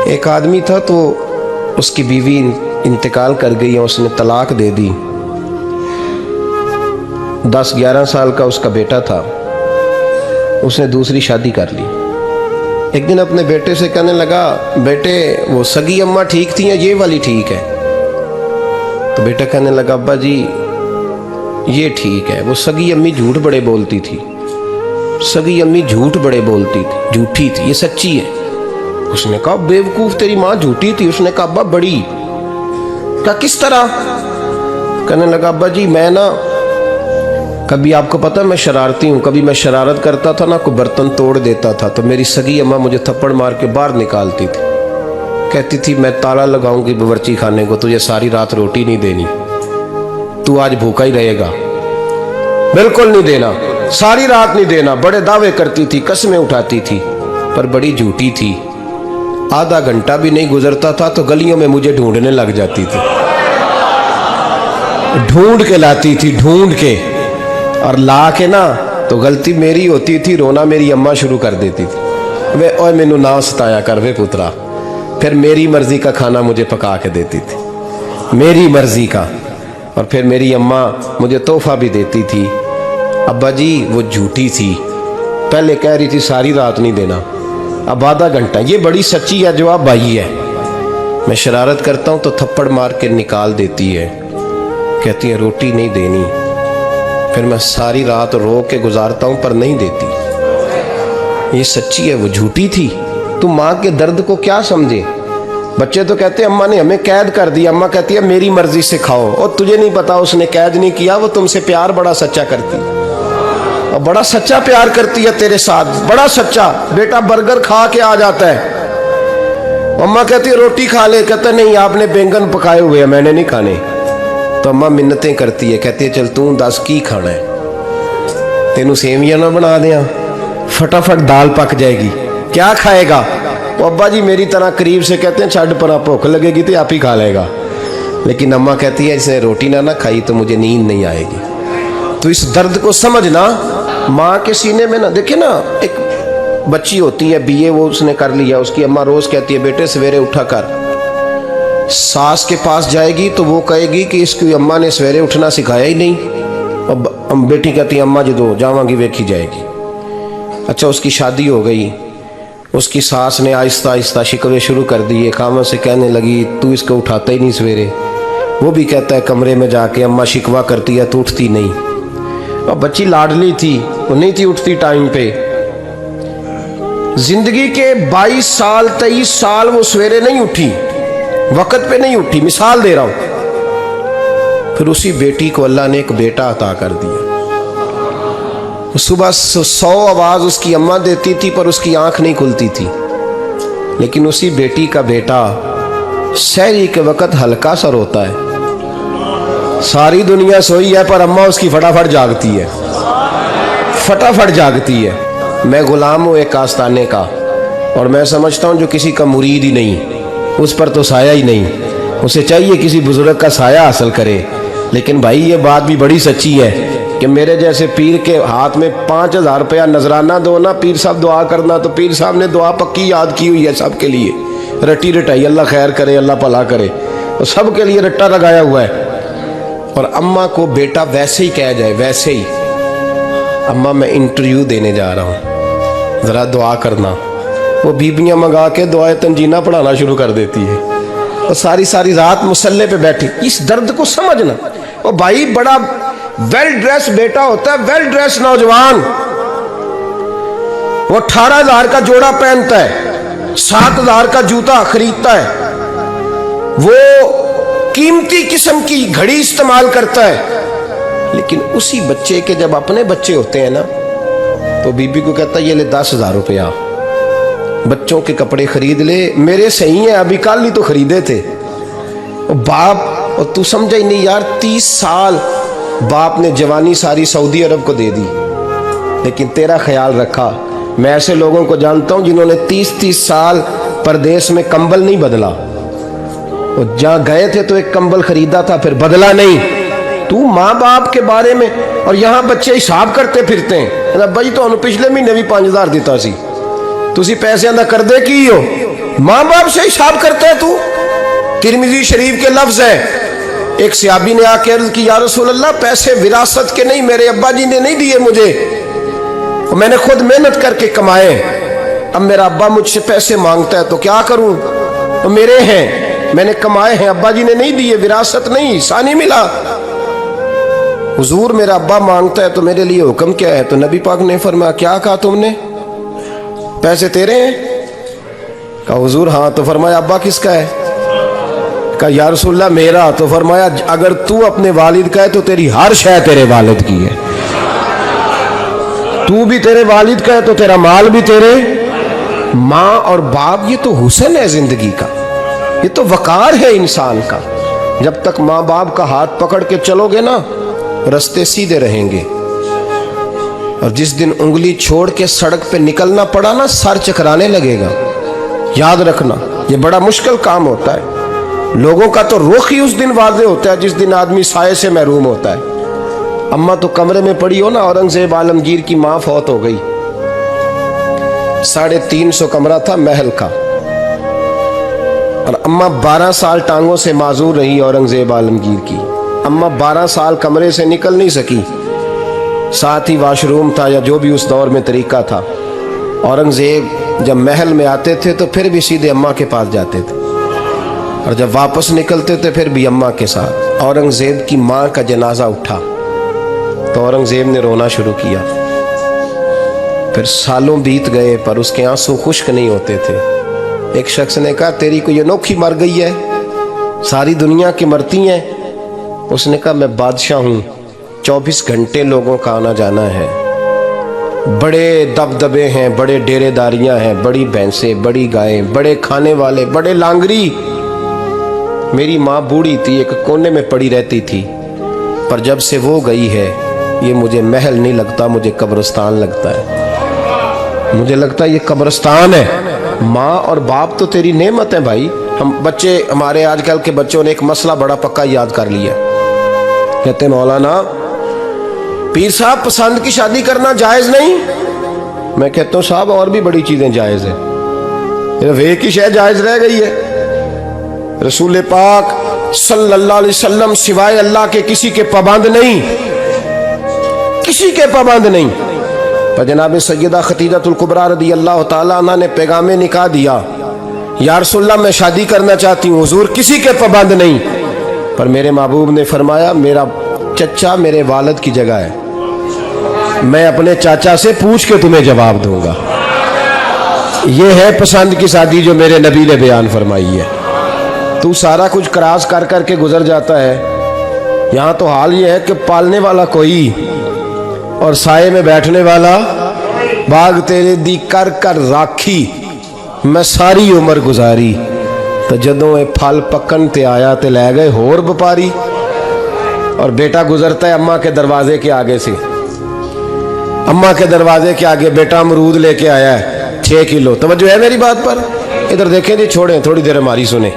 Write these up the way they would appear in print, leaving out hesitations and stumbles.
ایک آدمی تھا تو اس کی بیوی انتقال کر گئی اور اس نے طلاق دے دی۔ 10-11 سال کا اس کا بیٹا تھا، اس نے دوسری شادی کر لی۔ ایک دن اپنے بیٹے سے کہنے لگا، بیٹے وہ سگی اماں ٹھیک تھی یا یہ والی ٹھیک ہے؟ تو بیٹا کہنے لگا، ابا جی یہ ٹھیک ہے، وہ سگی امی جھوٹ بڑے بولتی تھی، سگی امی جھوٹ بڑے بولتی تھی، جھوٹی تھی، یہ سچی ہے۔ اس نے کہا، بیوقوف تیری ماں جھوٹی تھی؟ اس نے کہا، ابا بڑی۔ کہا کس طرح؟ کہنے لگا، ابا جی میں نا کبھی، آپ کو پتہ میں شرارتی ہوں، کبھی میں شرارت کرتا تھا نا، کوئی برتن توڑ دیتا تھا تو میری سگی اماں مجھے تھپڑ مار کے باہر نکالتی تھی، کہتی تھی میں تالا لگاؤں گی باورچی خانے کو، تجھے ساری رات روٹی نہیں دینی، تو آج بھوکا ہی رہے گا، بالکل نہیں دینا، ساری رات نہیں دینا۔ بڑے دعوے کرتی تھی، قسمیں اٹھاتی تھی، پر بڑی جھوٹی تھی۔ آدھا گھنٹہ بھی نہیں گزرتا تھا تو گلیوں میں مجھے ڈھونڈنے لگ جاتی تھی، ڈھونڈ کے لاتی تھی، ڈھونڈ کے، اور لا کے نا تو غلطی میری ہوتی تھی، رونا میری اماں شروع کر دیتی تھی، وے اوے مینوں نہ ستایا کر وے پترا۔ پھر میری مرضی کا کھانا مجھے پکا کے دیتی تھی، میری مرضی کا، اور پھر میری اماں مجھے تحفہ بھی دیتی تھی۔ ابا جی وہ جھوٹی تھی، پہلے کہہ رہی تھی ساری رات نہیں دینا، اب آدھا گھنٹہ۔ یہ بڑی سچی ہے، جواب بھائی ہے۔ میں شرارت کرتا ہوں تو تھپڑ مار کے نکال دیتی ہے، کہتی ہے روٹی نہیں دینی، پھر میں ساری رات رو کے گزارتا ہوں پر نہیں دیتی۔ یہ سچی ہے، وہ جھوٹی تھی۔ تو ماں کے درد کو کیا سمجھے؟ بچے تو کہتے ہیں اماں نے ہمیں قید کر دیا، اماں کہتی ہے میری مرضی سے کھاؤ، اور تجھے نہیں پتا اس نے قید نہیں کیا، وہ تم سے پیار بڑا سچا کرتی، اور بڑا سچا پیار کرتی ہے تیرے ساتھ، بڑا سچا۔ بیٹا برگر کھا کے آ جاتا ہے، اماں کہتی ہے روٹی کھا لے، کہتا ہے نہیں آپ نے بینگن پکائے ہوئے ہیں، میں نے نہیں کھانے۔ تو اماں منتیں کرتی ہے، کہتی ہے چل توں دس کی کھانا ہے، تینوں سیویاں نہ بنا دیاں، فٹافٹ دال پک جائے گی، کیا کھائے گا؟ وہ ابا جی میری طرح قریب سے کہتے ہیں چھڈ پرا، بھوک لگے گی تو آپ ہی کھا لے گا۔ لیکن اماں کہتی ہے اس نے روٹی نہ کھائی تو مجھے نیند نہیں آئے گی۔ تو اس درد کو سمجھنا، ماں کے سینے میں نا، دیکھیں نا ایک بچی ہوتی ہے BA، وہ اس نے کر لیا، اس کی اماں روز کہتی ہے بیٹے سویرے اٹھا کر، ساس کے پاس جائے گی تو وہ کہے گی کہ اس کی اماں نے سویرے اٹھنا سکھایا ہی نہیں، اب بیٹی کہتی ہے اماں جدو جاواں گی ویکھی جائے گی۔ اچھا اس کی شادی ہو گئی، اس کی ساس نے آہستہ آہستہ شکوے شروع کر دیے، خامن سے کہنے لگی تو اس کو اٹھاتا ہی نہیں سویرے، وہ بھی کہتا ہے کمرے میں جا کے اماں شکوہ کرتی ہے تو اٹھتی نہیں، اور بچی لاڈلی تھی، وہ نہیں تھی اٹھتی ٹائم پہ۔ زندگی کے 22 سال 23 سال وہ سویرے نہیں اٹھی، وقت پہ نہیں اٹھی، مثال دے رہا ہوں۔ پھر اسی بیٹی کو اللہ نے ایک بیٹا عطا کر دیا۔ صبح 100 آواز اس کی اماں دیتی تھی پر اس کی آنکھ نہیں کھلتی تھی، لیکن اسی بیٹی کا بیٹا سحری کے وقت ہلکا سا روتا ہے، ساری دنیا سوئی ہے پر اماں اس کی فٹافٹ جاگتی ہے، فٹافٹ جاگتی ہے۔ میں غلام ہوں ایک آستانے کا، اور میں سمجھتا ہوں جو کسی کا مرید ہی نہیں اس پر تو سایہ ہی نہیں، اسے چاہیے کسی بزرگ کا سایہ حاصل کرے۔ لیکن بھائی یہ بات بھی بڑی سچی ہے کہ میرے جیسے پیر کے ہاتھ میں 5000 روپیہ نذرانہ دو نا، پیر صاحب دعا کرنا، تو پیر صاحب نے دعا پکی یاد کی ہوئی ہے سب کے لیے، رٹی رٹائی، اللہ خیر کرے اللہ بھلا کرے، تو سب کے لیے رٹا لگایا ہوا ہے۔ اور اماں کو بیٹا ویسے ہی کہہ جائے، ویسے ہی اماں میں انٹرویو دینے جا رہا ہوں ذرا دعا کرنا، وہ بیبیاں منگا کے دعائے تنجینہ پڑھانا شروع کر دیتی ہے، اور ساری رات مصلے پہ بیٹھی۔ اس درد کو سمجھنا۔ اور بھائی بڑا ویل ڈریس بیٹا ہوتا ہے، ویل ڈریس نوجوان، وہ 18,000 کا جوڑا پہنتا ہے، 7,000 کا جوتا خریدتا ہے، وہ قیمتی قسم کی گھڑی استعمال کرتا ہے، لیکن اسی بچے کے جب اپنے بچے ہوتے ہیں نا تو بیوی کو کہتا ہے یہ لے 10,000 روپیہ، بچوں کے کپڑے خرید لے، میرے صحیح ہیں ابھی کل ہی تو خریدے تھے۔ باپ، اور تو سمجھا ہی نہیں یار، 30 سال باپ نے جوانی ساری سعودی عرب کو دے دی، لیکن تیرا خیال رکھا۔ میں ایسے لوگوں کو جانتا ہوں جنہوں نے 30 سال پردیس میں کمبل نہیں بدلا، اور جہاں گئے تھے تو ایک کمبل خریدا تھا پھر بدلا نہیں۔ تو ماں باپ کے بارے میں، اور یہاں بچے حساب کرتے پھرتے ہیں، بھائی تو پچھلے مہینے بھی 5,000 دیتا سی، تسی پیسے اندر کر دے کی ہو، माँ बाप से हिसाब करता है तू। तिरमिजी शरीफ के लफ्ज है, एक सहाबी ने आके अर्ज की, या रसूल अल्लाह, पैसे विरासत के नहीं, मेरे अब्बा जी ने नहीं दिए मुझे, मैंने खुद मेहनत करके कमाए। अब मेरा अब्बा मुझसे पैसे मांगता है तो क्या करूं, तो मेरे हैं, मैंने कमाए हैं, अब्बा जी ने नहीं दिए, विरासत नहीं, हिस्सा नहीं मिला। हुजूर मेरा अब्बा मांगता है तो मेरे लिए हुक्म क्या है? तो नबी पाक ने फरमाया, क्या कहा तुमने, पैसे तेरे हैं? कहा हुजूर हाँ। तो फरमाया अब्बा किसका है? कहा या रसूलल्लाह मेरा। तो फरमाया अगर तू अपने वालिद का है तो तेरी हर शय तेरे वालिद की है, तू भी तेरे वालिद का है तो तेरा माल भी तेरे। माँ और बाप ये तो हुस्न है जिंदगी का, ये तो वकार है इंसान का। जब तक माँ बाप का हाथ पकड़ के चलोगे ना, रास्ते सीधे रहेंगे, और जिस दिन उंगली छोड़ के सड़क पे निकलना पड़ा ना, सर चकराने लगेगा। याद रखना, ये बड़ा मुश्किल काम होता है। लोगों का तो रुख ही उस दिन वाज़े होता है जिस दिन आदमी साये से महरूम होता है। अम्मा तो कमरे में पड़ी हो ना, औरंगजेब आलमगीर की माँ फौत हो गई, 350 कमरा था महल का, और अम्मा 12 साल टांगों से माजूर रही औरंगजेब आलमगीर की। अम्मा 12 साल कमरे से निकल नहीं सकी, साथ ही वाशरूम था या जो भी उस दौर में तरीका था। औरंगजेब जब महल में आते थे तो फिर भी सीधे अम्मा के पास जाते थे, और जब वापस निकलते थे फिर भी अम्मा के साथ। औरंगजेब की माँ का जनाजा उठा तो औरंगजेब ने रोना शुरू किया। फिर सालों बीत गए पर उसके आंसू खुश्क नहीं होते थे। एक शख्स ने कहा तेरी कोई अनोखी मर गई है, सारी दुनिया की मरती हैं। उसने कहा मैं बादशाह हूँ, 24 घंटे लोगों का आना जाना है, बड़े दबदबे हैं, बड़े डेरेदारियां हैं, बड़ी भैंसें, बड़ी गायें, बड़े खाने वाले, बड़े लांगरी। मेरी माँ बूढ़ी थी, एक कोने में पड़ी रहती थी, पर जब से वो गई है ये मुझे महल नहीं लगता, मुझे कब्रिस्तान लगता है। मुझे लगता है ये कब्रिस्तान है। माँ और बाप तो तेरी नेमत है भाई। हम बच्चे, हमारे आजकल के बच्चों ने एक मसला बड़ा पक्का याद कर लिया, कहते मौलाना पीर साहब पसंद की शादी करना जायज नहीं। मैं कहता हूँ साहब और भी बड़ी चीजें जायज है, सिर्फ एक ही शय जायज रह गई है। रसूल पाक सल्लल्लाहु अलैहि वसल्लम सिवाय अल्लाह के किसी के पाबंद नहीं, किसी के पाबंद नहीं। पर जनाब सैयदा खतीजतुल कुबरा रदी अल्लाह ताला अन्हा ने पैगामे निकाह दिया, या रसूलल्लाह मैं शादी करना चाहती हूँ, हुजूर किसी के पाबंद नहीं। पर मेरे महबूब ने फरमाया मेरा चचा मेरे वालिद की जगह है, मैं अपने चाचा से पूछ के तुम्हें जवाब दूंगा। ये है पसंद की शादी जो मेरे नबी ने बयान फरमाई है। तू सारा कुछ क्रॉस कर कर के गुजर जाता है। यहाँ तो हाल ये है कि पालने वाला कोई और साये में बैठने वाला। बाग तेरे दी कर कर राखी मैं सारी उम्र गुजारी, तो जदों ये फल पकन ते आया ते लै गए होर व्यापारी। और बेटा गुजरता है अम्मा के दरवाजे के आगे से, अम्मा के दरवाजे के आगे बेटा अमरूद लेके आया है 6 किलो। तवज्जो है मेरी बात पर? इधर देखें जी, छोड़ें थोड़ी देर हमारी सुने।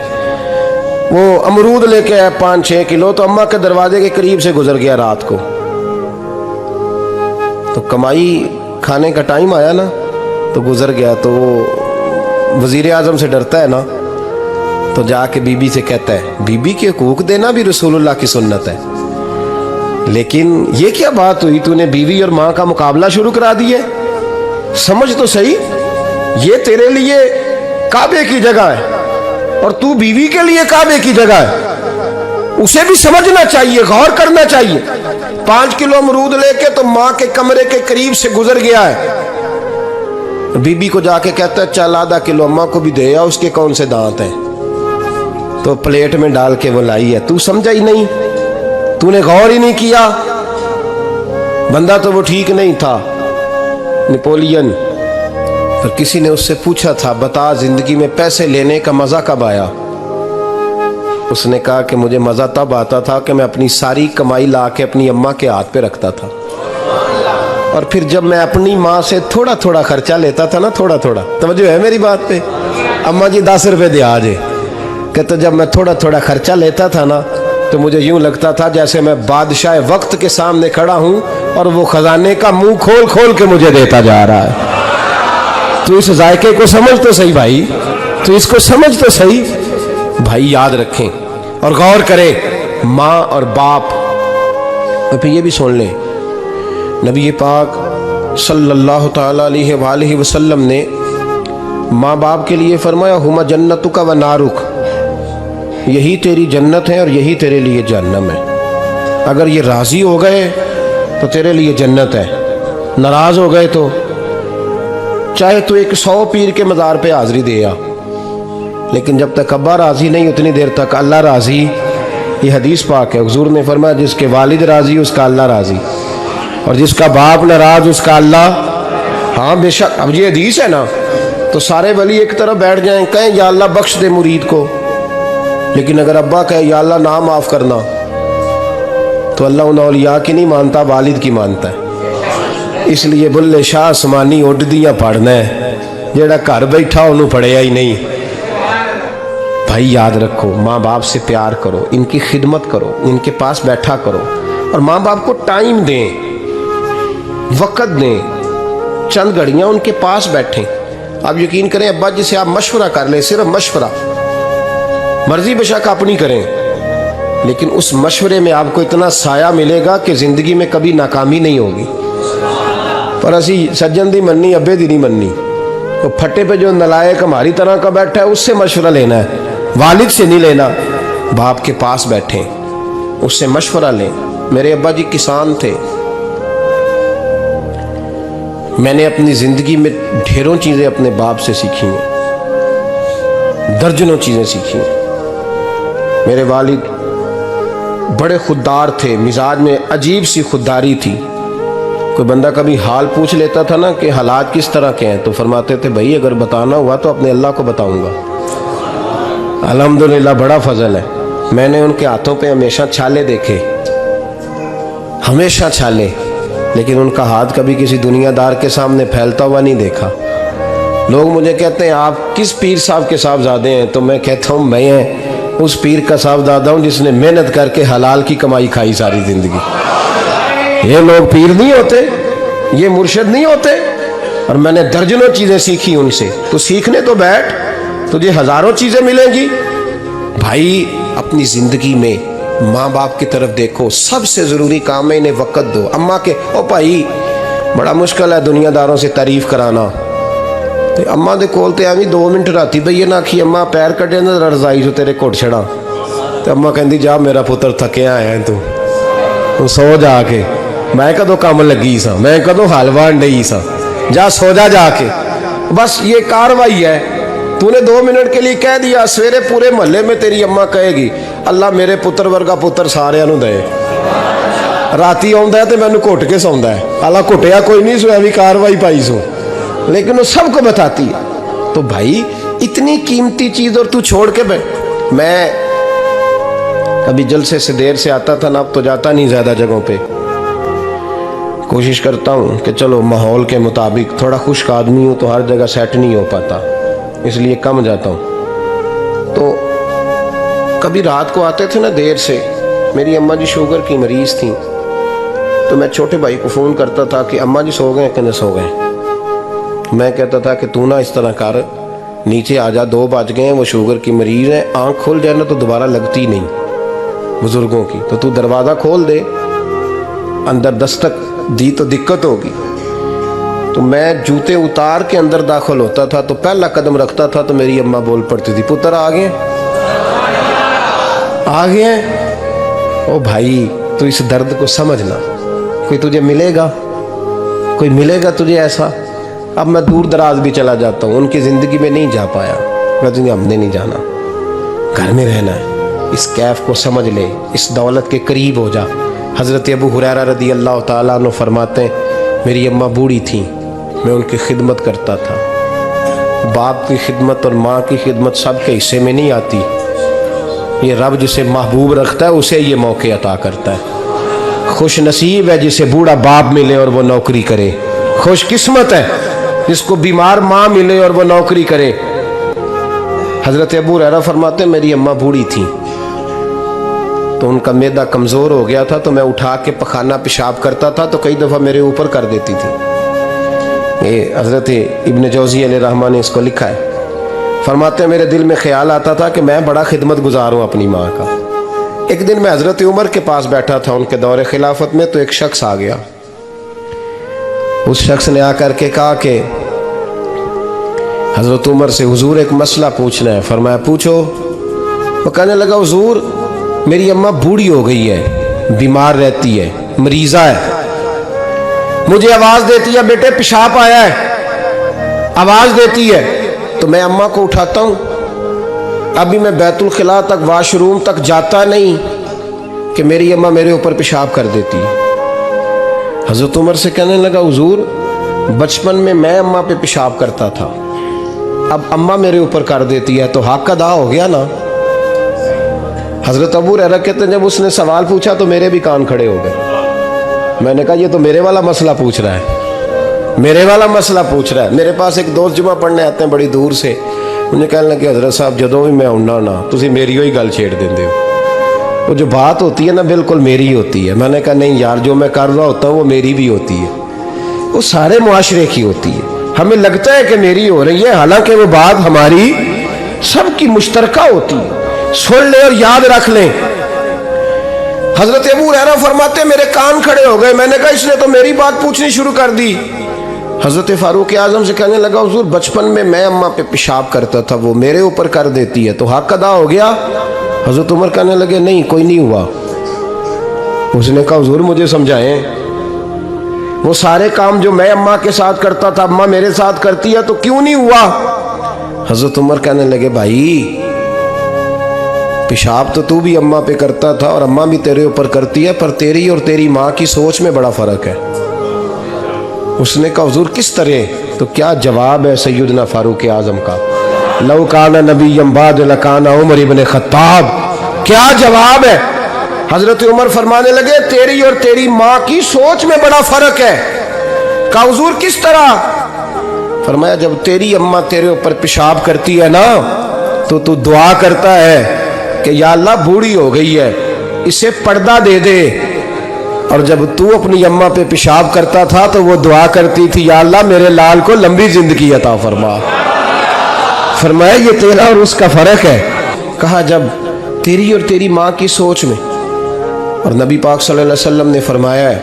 वो अमरूद लेके आया 5-6 किलो, तो अम्मा के दरवाजे के करीब से गुजर गया रात को। तो कमाई खाने का टाइम आया ना, तो गुजर गया। तो वो वजीर आजम से डरता है ना, तो जाके बीबी से कहता है बीबी के हकूक देना भी रसूलुल्लाह की सुन्नत है। लेकिन ये क्या बात हुई, तूने बीवी और माँ का मुकाबला शुरू करा दिया? समझ तो सही, ये तेरे लिए काबे की जगह है और तू बीवी के लिए काबे की जगह है। उसे भी समझना चाहिए, गौर करना चाहिए। 5 किलो अमरूद लेके तो माँ के कमरे के करीब से गुजर गया है। बीबी को जाके कहता है चल आधा किलो अम्मा को भी दे, या उसके कौन से दांत हैं। तो प्लेट में डाल के वो लाई है। तू समझा ही नहीं, तूने गौर ही नहीं किया। बंदा तो वो ठीक नहीं था, नेपोलियन। पर किसी ने उससे पूछा था बता जिंदगी में पैसे लेने का मजा कब आया? उसने कहा कि मुझे मजा तब आता था कि मैं अपनी सारी कमाई ला के अपनी अम्मा के हाथ पे रखता था, और फिर जब मैं अपनी माँ से थोड़ा थोड़ा खर्चा लेता था ना, थोड़ा थोड़ा, तवज्जो है मेरी बात पे? अम्मा जी 10 रुपए दे आज, कहते जब मैं थोड़ा थोड़ा खर्चा लेता था ना, तो मुझे यूं लगता था जैसे मैं बादशाह वक्त के सामने खड़ा हूं और वो खजाने का मुंह खोल खोल के मुझे देता जा रहा है। तो इस जायके को समझ तो सही भाई, तो इसको समझ तो सही। भाई याद रखें और गौर करें, माँ और बाप। और फिर ये भी सुन लें, नबी पाक सल्लल्लाहु ताला अलैहि वसल्लम ने माँ बाप के लिए फरमाया, हुमा जन्नतुका व नारुक, यही तेरी जन्नत है और यही तेरे लिए जहन्नम है। अगर ये राज़ी हो गए तो तेरे लिए जन्नत है, नाराज़ हो गए तो चाहे तू 100 पीर के मज़ार पे हाज़री दे आ, लेकिन जब तक अब्बा राज़ी नहीं उतनी देर तक अल्लाह राज़ी। ये हदीस पाक है, हुज़ूर ने फरमाया जिसके वालिद राज़ी उसका अल्लाह राज़ी, और जिसका बाप नाराज़ उसका अल्लाह। हाँ बेशक, अब ये हदीस है ना, तो सारे वली एक तरफ बैठ जाएं, कहें या अल्लाह बख्श दे मुरीद को, लेकिन अगर अब्बा कहे या अल्लाह ना माफ़ करना, तो अल्लाह उन औलिया की नहीं मानता, वालिद की मानता है। इसलिए बुल्ले शाह आसमानी उड्डियां पढ़ना है, जेड़ा घर बैठा उन्होंने पढ़िया ही नहीं। भाई याद रखो, माँ बाप से प्यार करो, इनकी खिदमत करो, इनके पास बैठा करो, और माँ बाप को टाइम दें, वक़्त दें, चंद घड़ियाँ उनके पास बैठें। आप यकीन करें, अब्बा जी से आप मशवरा कर लें, सिर्फ मशवरा, मर्जी बेशक अपनी करें, लेकिन उस मशवरे में आपको इतना साया मिलेगा कि ज़िंदगी में कभी नाकामी नहीं होगी। पर असी सज्जन दी मननी, अब्बे दी नहीं मननी। तो फटे पे जो नलायक हमारी तरह का बैठा है उससे मशवरा लेना है, वालिद से नहीं लेना। बाप के पास बैठें, उससे मशवरा लें। मेरे अब्बा जी किसान थे, मैंने अपनी ज़िंदगी में ढेरों चीज़ें अपने बाप से सीखी हैं, दर्जनों चीज़ें सीखी हैं। मेरे वालिद बड़े खुददार थे, मिजाज में अजीब सी खुददारी थी। कोई बंदा कभी हाल पूछ लेता था ना कि हालात किस तरह के हैं, तो फरमाते थे भाई अगर बताना हुआ तो अपने अल्लाह को बताऊंगा। अल्हम्दुलिल्लाह बड़ा फजल है, मैंने उनके हाथों पे हमेशा छाले देखे, हमेशा छाले, लेकिन उनका हाथ कभी किसी दुनियादार के सामने फैलता हुआ नहीं देखा। लोग मुझे कहते हैं आप किस पीर साहब के साहबजादे हैं, तो मैं कहता हूँ मैं उस पीर का साहबजादा हूँ जिसने मेहनत करके हलाल की कमाई खाई सारी ज़िंदगी। ये लोग पीर नहीं होते, ये मुर्शिद नहीं होते, और मैंने दर्जनों चीज़ें सीखी उनसे। तो सीखने तो बैठ, तुझे हज़ारों चीज़ें मिलेंगी। भाई अपनी ज़िंदगी में माँ बाप की तरफ देखो, सबसे ज़रूरी काम है इन्हें वक़्त दो। अम्मा के ओ भाई बड़ा मुश्किल है दुनियादारों से तारीफ़ कराना, तो अम्मा दे कोल ते एवं 2 मिनट राती बइए ना आखी अम्मा पैर कटे ना रजाई जो तेरे घुट छड़ा, तो अम्मा कहती जा मेरा पुत्र थकिया है तू सो जाके, मैं कदों काम लगी सा, मैं कदों हलवा डई सा, जा सो जा जाके। बस ये कार्रवाई है, तूने 2 मिनट के लिए कह दिया, सवेरे पूरे मोहल्ले में तेरी अम्मा कहेगी अल्लाह मेरे पुत्र वर्गा पुत्र सारिਆਂ ਨੂੰ दे। राती आउंदा है तो मैनू घुट के सौंदा है, अल्लाह घुटिया कोई नहीं सो भी कार्रवाई पाई सो, लेकिन वो सबको बताती है। तो भाई इतनी कीमती चीज़ और तू छोड़ के बैठ। मैं कभी जलसे से देर से आता था ना, अब तो जाता नहीं ज़्यादा जगहों पे, कोशिश करता हूँ कि चलो माहौल के मुताबिक, थोड़ा खुश्क आदमी हूँ तो हर जगह सेट नहीं हो पाता, इसलिए कम जाता हूँ। तो कभी रात को आते थे ना देर से, मेरी अम्मा जी शुगर की मरीज़ थी, तो मैं छोटे भाई को फ़ोन करता था कि अम्मा जी सो गए कि सो गए। मैं कहता था कि तू ना इस तरह कर, नीचे आ जा, 2 बज गए हैं, वो शुगर की मरीज़ है, आँख खुल जाए ना तो दोबारा लगती नहीं बुज़ुर्गों की, तो तू दरवाज़ा खोल दे, अंदर दस्तक दी तो दिक्कत होगी। तो मैं जूते उतार के अंदर दाखिल होता था, तो पहला कदम रखता था तो मेरी अम्मा बोल पड़ती थी पुत्र आ गए, आ गए। ओ भाई तू इस दर्द को समझना, कोई तुझे मिलेगा, कोई मिलेगा तुझे ऐसा। अब मैं दूर दराज भी चला जाता हूँ, उनकी ज़िंदगी में नहीं जा पाया, कहते हमने नहीं जाना, घर में रहना है। इस कैफ को समझ ले, इस दौलत के करीब हो जा। हज़रत अबू हुरैरा रदी अल्लाह ताला अन्हु फरमाते हैं मेरी अम्मा बूढ़ी थी, मैं उनकी खिदमत करता था। बाप की खिदमत और माँ की खिदमत सबके हिस्से में नहीं आती, ये रब जिसे महबूब रखता है उसे ये मौके अता करता है। खुश नसीब है जिसे बूढ़ा बाप मिले और वो नौकरी करे, खुश किस्मत है जिसको बीमार माँ मिले और वो नौकरी करे। हज़रत अबू हुरैरा फरमाते हैं मेरी अम्मा बूढ़ी थी, तो उनका मैदा कमज़ोर हो गया था, तो मैं उठा के पखाना पेशाब करता था तो कई दफ़ा मेरे ऊपर कर देती थी। ये हज़रत इब्न जौज़ी अलैहि रहमा ने इसको लिखा है। فرماتے ہیں میرے دل میں خیال آتا تھا کہ میں بڑا خدمت گزار ہوں اپنی ماں کا۔ ایک دن میں حضرت عمر کے پاس بیٹھا تھا ان کے دور خلافت میں، تو ایک شخص آ گیا۔ اس شخص نے آ کر کے کہا کہ حضرت عمر سے حضور ایک مسئلہ پوچھنا ہے۔ فرمایا پوچھو۔ وہ کہنے لگا حضور میری اماں بوڑھی ہو گئی ہے، بیمار رہتی ہے، مریضہ ہے، مجھے آواز دیتی ہے بیٹے پیشاب آیا ہے، آواز دیتی ہے تو میں اماں کو اٹھاتا ہوں، ابھی میں بیت الخلاء تک واش روم تک جاتا نہیں کہ میری اماں میرے اوپر پیشاب کر دیتی ہے۔ حضرت عمر سے کہنے لگا حضور بچپن میں اماں پہ پیشاب کرتا تھا، اب اماں میرے اوپر کر دیتی ہے تو حق ادا ہو گیا نا۔ حضرت ابو ہریرہ کہتے ہیں جب اس نے سوال پوچھا تو میرے بھی کان کھڑے ہو گئے۔ میں نے کہا یہ تو میرے والا مسئلہ پوچھ رہا ہے، میرے والا مسئلہ پوچھ رہا ہے۔ میرے پاس ایک دوست جمعہ پڑھنے آتے ہیں بڑی دور سے، مجھے کہنے لگے حضرت صاحب جدوں بھی میں آنا نا تسی میری ہوئی گل چھیڑ دیندے ہو، وہ جو بات ہوتی ہے نا بالکل میری ہوتی ہے۔ میں نے کہا نہیں یار جو میں کر رہا ہوتا ہوں وہ میری بھی ہوتی ہے، وہ سارے معاشرے کی ہوتی ہے، ہمیں لگتا ہے کہ میری ہو رہی ہے حالانکہ وہ بات ہماری سب کی مشترکہ ہوتی ہے۔ سن لیں اور یاد رکھ لیں۔ حضرت ابو ہریرہ فرماتے میرے کان کھڑے ہو گئے، میں نے کہا اس نے تو میری بات پوچھنی شروع کر دی۔ حضرت فاروق اعظم سے کہنے لگا حضور بچپن میں اماں پہ پیشاب کرتا تھا، وہ میرے اوپر کر دیتی ہے تو حق ادا ہو گیا؟ حضرت عمر کہنے لگے نہیں کوئی نہیں ہوا۔ اس نے کہا حضور مجھے سمجھائیں، وہ سارے کام جو میں اماں کے ساتھ کرتا تھا اماں میرے ساتھ کرتی ہے تو کیوں نہیں ہوا؟ حضرت عمر کہنے لگے بھائی پیشاب تو بھی اماں پہ کرتا تھا اور اماں بھی تیرے اوپر کرتی ہے، پر تیری اور تیری ماں کی سوچ میں بڑا فرق ہے۔ اس نے کہا حضور کس طرح؟ تو کیا جواب ہے سیدنا فاروق اعظم کا، لو کان نبی بعد لکان عمر ابن خطاب، کیا جواب ہے؟ حضرت عمر فرمانے لگے تیری اور تیری ماں کی سوچ میں بڑا فرق ہے۔ کہا حضور کس طرح؟ فرمایا جب تیری اماں تیرے اوپر پیشاب کرتی ہے نا تو تو دعا کرتا ہے کہ یا اللہ بوڑھی ہو گئی ہے اسے پردہ دے دے، اور جب تو اپنی اماں پہ پیشاب کرتا تھا تو وہ دعا کرتی تھی یا اللہ میرے لال کو لمبی زندگی عطا فرما۔ فرمایا یہ تیرا اور اس کا فرق ہے۔ کہا جب تیری اور تیری ماں کی سوچ میں، اور نبی پاک صلی اللہ علیہ وسلم نے فرمایا ہے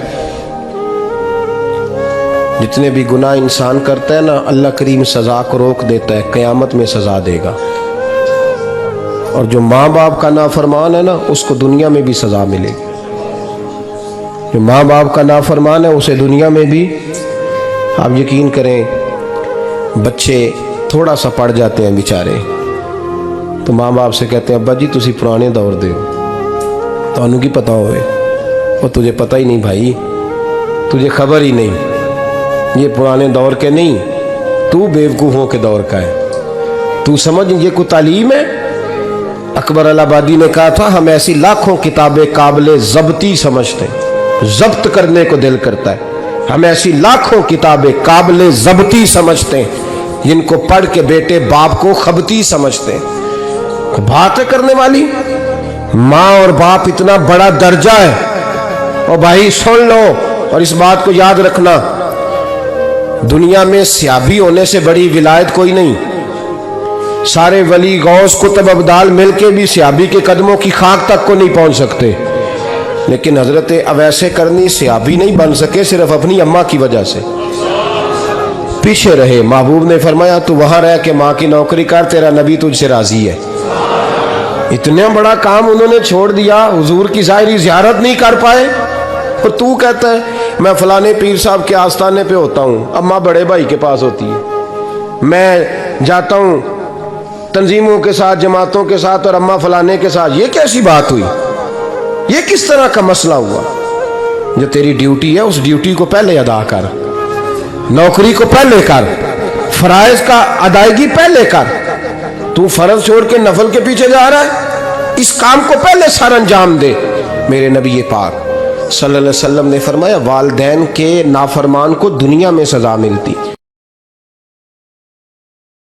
جتنے بھی گناہ انسان کرتا ہے نا اللہ کریم سزا کو روک دیتا ہے، قیامت میں سزا دے گا، اور جو ماں باپ کا نافرمان ہے نا اس کو دنیا میں بھی سزا ملے گی۔ جو ماں باپ کا نافرمان ہے اسے دنیا میں بھی، آپ یقین کریں بچے تھوڑا سا پڑ جاتے ہیں بیچارے تو ماں باپ سے کہتے ہیں ابا جی تسی پرانے دور دے ہو، تو انہوں کی پتہ ہوئے، اور تجھے پتہ ہی نہیں بھائی، تجھے خبر ہی نہیں، یہ پرانے دور کے نہیں، تو بیوقوفوں کے دور کا ہے، تو سمجھ یہ کوئی تعلیم ہے؟ اکبر الہآبادی نے کہا تھا ہم ایسی لاکھوں کتابیں قابل ضبطی سمجھتے ہیں، ضبط کرنے کو دل کرتا ہے، ہم ایسی لاکھوں کتابیں قابل ضبطی سمجھتے ہیں جن کو پڑھ کے بیٹے باپ کو خبتی سمجھتے ہیں۔ بات ہے کرنے والی، ماں اور باپ اتنا بڑا درجہ ہے۔ اور بھائی سن لو اور اس بات کو یاد رکھنا، دنیا میں صحابی ہونے سے بڑی ولایت کوئی نہیں۔ سارے ولی غوث کتب ابدال مل کے بھی صحابی کے قدموں کی خاک تک کو نہیں پہنچ سکتے، لیکن حضرت اویس کرنی صحابی نہیں بن سکے صرف اپنی اماں کی وجہ سے، پیچھے رہے۔ محبوب نے فرمایا تو وہاں رہ کے ماں کی نوکری کر، تیرا نبی تجھ سے راضی ہے۔ اتنا بڑا کام انہوں نے چھوڑ دیا، حضور کی ظاہری زیارت نہیں کر پائے، اور تو کہتا ہے میں فلانے پیر صاحب کے آستانے پہ ہوتا ہوں، اماں بڑے بھائی کے پاس ہوتی ہے، میں جاتا ہوں تنظیموں کے ساتھ جماعتوں کے ساتھ اور اماں فلانے کے ساتھ۔ یہ کیسی بات ہوئی؟ یہ کس طرح کا مسئلہ ہوا؟ جو تیری ڈیوٹی ہے اس ڈیوٹی کو پہلے ادا کر، نوکری کو پہلے کر، فرائض کا ادائیگی پہلے کر۔ تو فرض چھوڑ کے نفل کے پیچھے جا رہا ہے، اس کام کو پہلے سر انجام دے۔ میرے نبی پاک صلی اللہ علیہ وسلم نے فرمایا والدین کے نافرمان کو دنیا میں سزا ملتی،